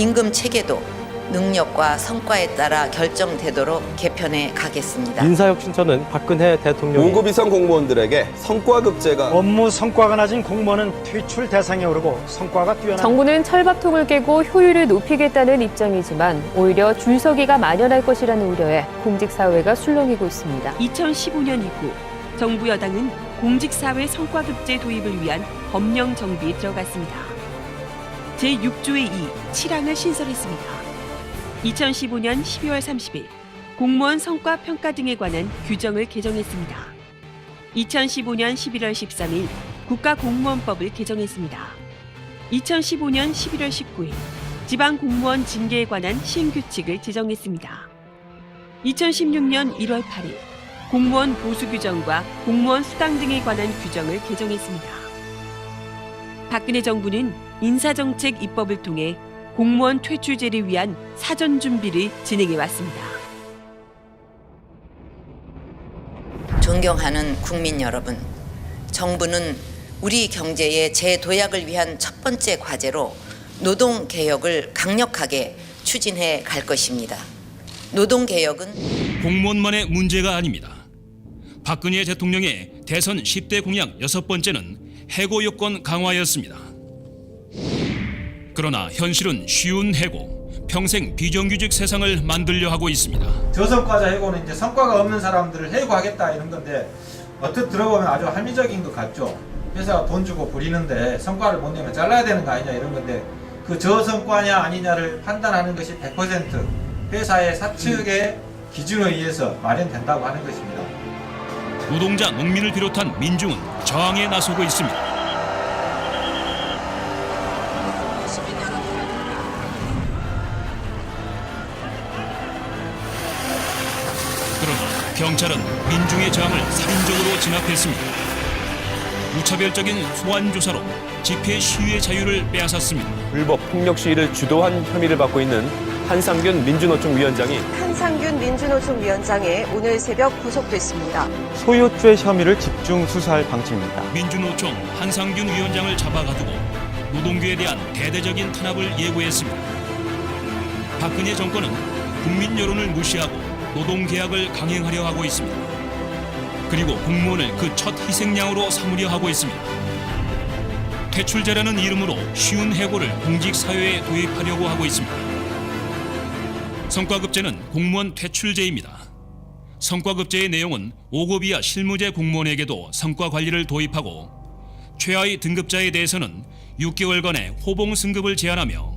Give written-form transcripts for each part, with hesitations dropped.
임금 체계도 능력과 성과에 따라 결정되도록 개편해 가겠습니다. 인사혁신처는 박근혜 대통령이 5급 이상 공무원들에게 성과급제가 업무 성과가 낮은 공무원은 퇴출 대상에 오르고 성과가 뛰어난 정부는 철밥통을 깨고 효율을 높이겠다는 입장이지만 오히려 줄서기가 만연할 것이라는 우려에 공직사회가 술렁이고 있습니다. 2015년 이후 정부 여당은 공직사회 성과급제 도입을 위한 법령 정비에 들어갔습니다. 제6조의 2, 7항을 신설했습니다. 2015년 12월 30일 공무원 성과 평가 등에 관한 규정을 개정했습니다. 2015년 11월 13일 국가공무원법을 개정했습니다. 2015년 11월 19일 지방공무원 징계에 관한 시행규칙을 제정했습니다. 2016년 1월 8일 공무원 보수 규정과 공무원 수당 등에 관한 규정을 개정했습니다. 박근혜 정부는 인사정책 입법을 통해 공무원 퇴출제를 위한 사전 준비를 진행해 왔습니다. 존경하는 국민 여러분, 정부는 우리 경제의 재도약을 위한 첫 번째 과제로 노동개혁을 강력하게 추진해 갈 것입니다. 노동개혁은 공무원만의 문제가 아닙니다. 박근혜 대통령의 대선 10대 공약 6번째는 해고 요건 강화였습니다. 그러나 현실은 쉬운 해고, 평생 비정규직 세상을 만들려 하고 있습니다. 저성과자 해고는 이제 성과가 없는 사람들을 해고하겠다 이런 건데 어떻게 들어보면 아주 합리적인 것 같죠. 회사가 돈 주고 부리는데 성과를 못 내면 잘라야 되는 거 아니냐 이런 건데 그 저성과냐 아니냐를 판단하는 것이 100% 회사의 사측의 기준에 의해서 마련된다고 하는 것입니다. 노동자, 농민을 비롯한 민중은 저항에 나서고 있습니다. 그러나 경찰은 민중의 저항을 살인적으로 진압했습니다. 무차별적인 소환 조사로 집회 시위의 자유를 빼앗았습니다. 불법 폭력 시위를 주도한 혐의를 받고 있는 한상균 민주노총 위원장이 한상균 민주노총 위원장이 오늘 새벽 구속됐습니다. 소유죄 혐의를 집중 수사할 방침입니다. 민주노총 한상균 위원장을 잡아가두고 노동계에 대한 대대적인 탄압을 예고했습니다. 박근혜 정권은 국민 여론을 무시하고 노동계약을 강행하려 하고 있습니다. 그리고 공무원을 그 첫 희생양으로 삼으려 하고 있습니다. 퇴출제라는 이름으로 쉬운 해고를 공직사회에 도입하려고 하고 있습니다. 성과급제는 공무원 퇴출제입니다. 성과급제의 내용은 5급 이하 실무제 공무원에게도 성과관리를 도입하고 최하위 등급자에 대해서는 6개월간의 호봉 승급을 제한하며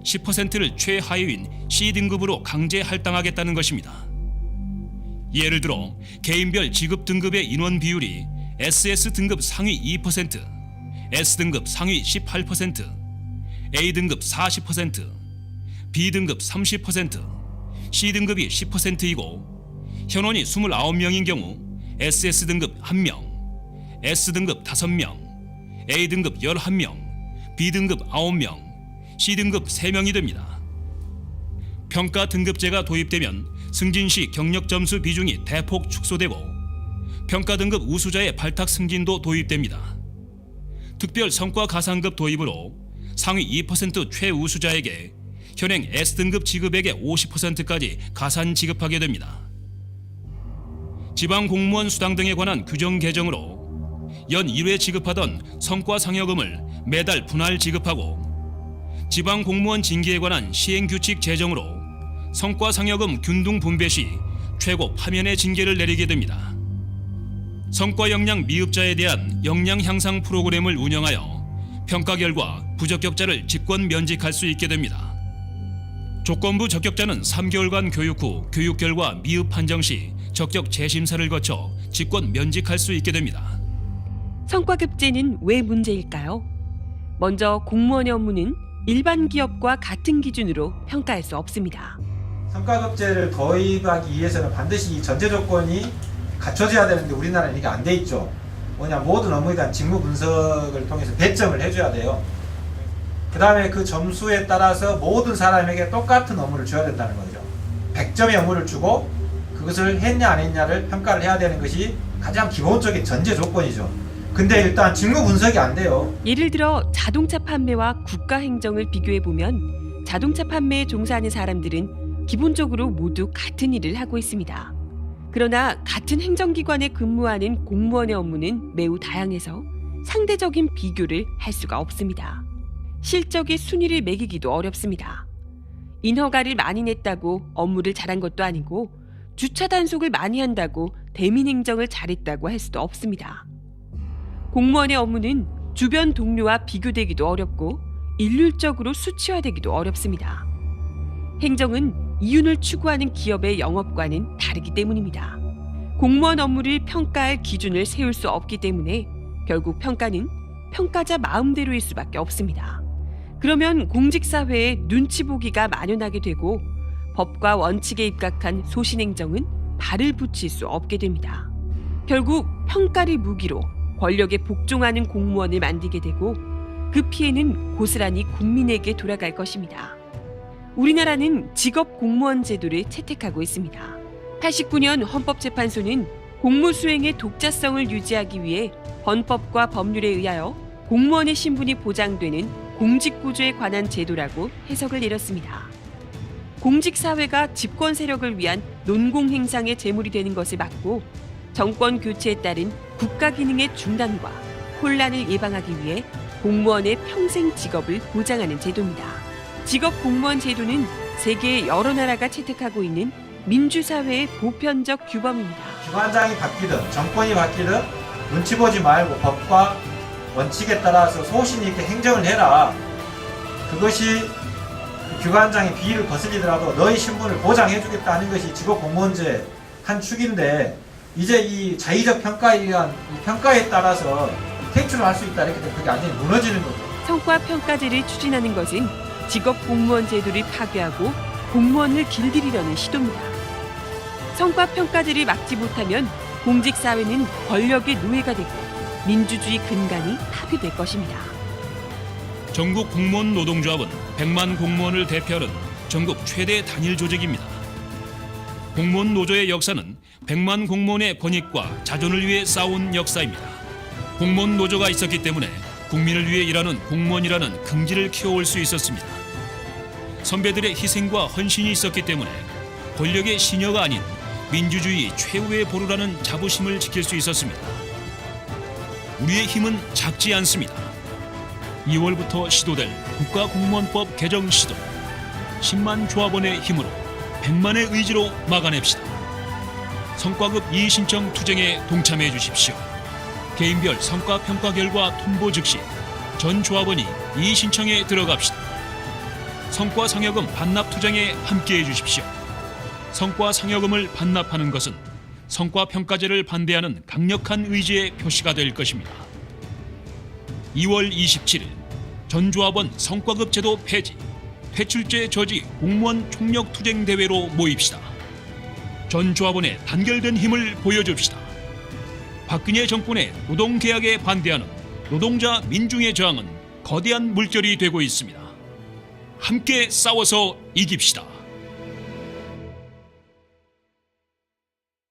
10%를 최하위인 C등급으로 강제 할당하겠다는 것입니다. 예를 들어 개인별 지급 등급의 인원 비율이 SS등급 상위 2%, S등급 상위 18%, A등급 40%, B등급 30%, C등급이 10%이고 현원이 29명인 경우 SS등급 1명, S등급 5명, A등급 11명, B등급 9명, C등급 3명이 됩니다. 평가 등급제가 도입되면 승진 시 경력 점수 비중이 대폭 축소되고 평가 등급 우수자의 발탁 승진도 도입됩니다. 특별 성과 가산급 도입으로 상위 2% 최우수자에게 현행 S등급 지급액의 50%까지 가산 지급하게 됩니다. 지방공무원 수당 등에 관한 규정 개정으로 연 1회 지급하던 성과상여금을 매달 분할 지급하고 지방공무원 징계에 관한 시행규칙 제정으로 성과상여금 균등 분배 시 최고 파면의 징계를 내리게 됩니다. 성과 역량 미흡자에 대한 역량 향상 프로그램을 운영하여 평가 결과 부적격자를 직권 면직할 수 있게 됩니다. 조건부 적격자는 3개월간 교육 후 교육 결과 미흡 판정 시 적격 재심사를 거쳐 직권 면직할 수 있게 됩니다. 성과급제는 왜 문제일까요? 먼저 공무원의 업무는 일반 기업과 같은 기준으로 평가할 수 없습니다. 성과급제를 도입하기 위해서는 반드시 이 전제 조건이 갖춰져야 되는데 우리나라는 이게 안 돼 있죠. 뭐냐, 모든 업무에 대한 직무 분석을 통해서 배점을 해줘야 돼요. 그 다음에 그 점수에 따라서 모든 사람에게 똑같은 업무를 줘야 된다는 거죠. 100점의 업무를 주고 그것을 했냐 안 했냐를 평가를 해야 되는 것이 가장 기본적인 전제 조건이죠. 근데 일단 직무 분석이 안 돼요. 예를 들어 자동차 판매와 국가 행정을 비교해 보면 자동차 판매에 종사하는 사람들은 기본적으로 모두 같은 일을 하고 있습니다. 그러나 같은 행정기관에 근무하는 공무원의 업무는 매우 다양해서 상대적인 비교를 할 수가 없습니다. 실적의 순위를 매기기도 어렵습니다. 인허가를 많이 냈다고 업무를 잘한 것도 아니고 주차 단속을 많이 한다고 대민 행정을 잘했다고 할 수도 없습니다. 공무원의 업무는 주변 동료와 비교되기도 어렵고 일률적으로 수치화되기도 어렵습니다. 행정은 이윤을 추구하는 기업의 영업과는 다르기 때문입니다. 공무원 업무를 평가할 기준을 세울 수 없기 때문에 결국 평가는 평가자 마음대로일 수밖에 없습니다. 그러면 공직사회에 눈치 보기가 만연하게 되고 법과 원칙에 입각한 소신행정은 발을 붙일 수 없게 됩니다. 결국 평가를 무기로 권력에 복종하는 공무원을 만들게 되고 그 피해는 고스란히 국민에게 돌아갈 것입니다. 우리나라는 직업 공무원 제도를 채택하고 있습니다. 89년 헌법재판소는 공무 수행의 독자성을 유지하기 위해 헌법과 법률에 의하여 공무원의 신분이 보장되는 공직구조에 관한 제도라고 해석을 내렸습니다. 공직사회가 집권 세력을 위한 논공행상의 제물이 되는 것을 막고 정권 교체에 따른 국가 기능의 중단과 혼란을 예방하기 위해 공무원의 평생 직업을 보장하는 제도입니다. 직업 공무원 제도는 세계의 여러 나라가 채택하고 있는 민주사회의 보편적 규범입니다. 기관장이 바뀌든 정권이 바뀌든 눈치 보지 말고 법과 원칙에 따라서 소신 있게 행정을 해라. 그것이 기관장의 비위를 거슬리더라도 너희 신분을 보장해주겠다는 것이 직업 공무원제 한 축인데 이제 이 자의적 평가에 의한 이 평가에 따라서 퇴출을 할 수 있다 이렇게 되면 그게 완전히 무너지는 거죠. 성과평가제를 추진하는 것은 직업 공무원 제도를 파괴하고 공무원을 길들이려는 시도입니다. 성과평가제를 막지 못하면 공직사회는 권력의 노예가 되고 민주주의 근간이 파괴될 것입니다. 전국 공무원 노동조합은 100만 공무원을 대표하는 전국 최대 단일 조직입니다. 공무원 노조의 역사는 100만 공무원의 권익과 자존을 위해 싸운 역사입니다. 공무원 노조가 있었기 때문에 국민을 위해 일하는 공무원이라는 긍지를 키워올 수 있었습니다. 선배들의 희생과 헌신이 있었기 때문에 권력의 시녀가 아닌 민주주의 최후의 보루라는 자부심을 지킬 수 있었습니다. 우리의 힘은 작지 않습니다. 2월부터 시도될 국가공무원법 개정 시도 10만 조합원의 힘으로 100만의 의지로 막아냅시다. 성과급 이의신청 투쟁에 동참해 주십시오. 개인별 성과평가 결과 통보 즉시 전 조합원이 이의신청에 들어갑시다. 성과상여금 반납 투쟁에 함께해 주십시오. 성과상여금을 반납하는 것은 성과평가제를 반대하는 강력한 의지의 표시가 될 것입니다. 2월 27일 전조합원 성과급 제도 폐지, 퇴출제 저지 공무원 총력 투쟁 대회로 모입시다. 전조합원의 단결된 힘을 보여줍시다. 박근혜 정권의 노동개혁에 반대하는 노동자 민중의 저항은 거대한 물결이 되고 있습니다. 함께 싸워서 이깁시다.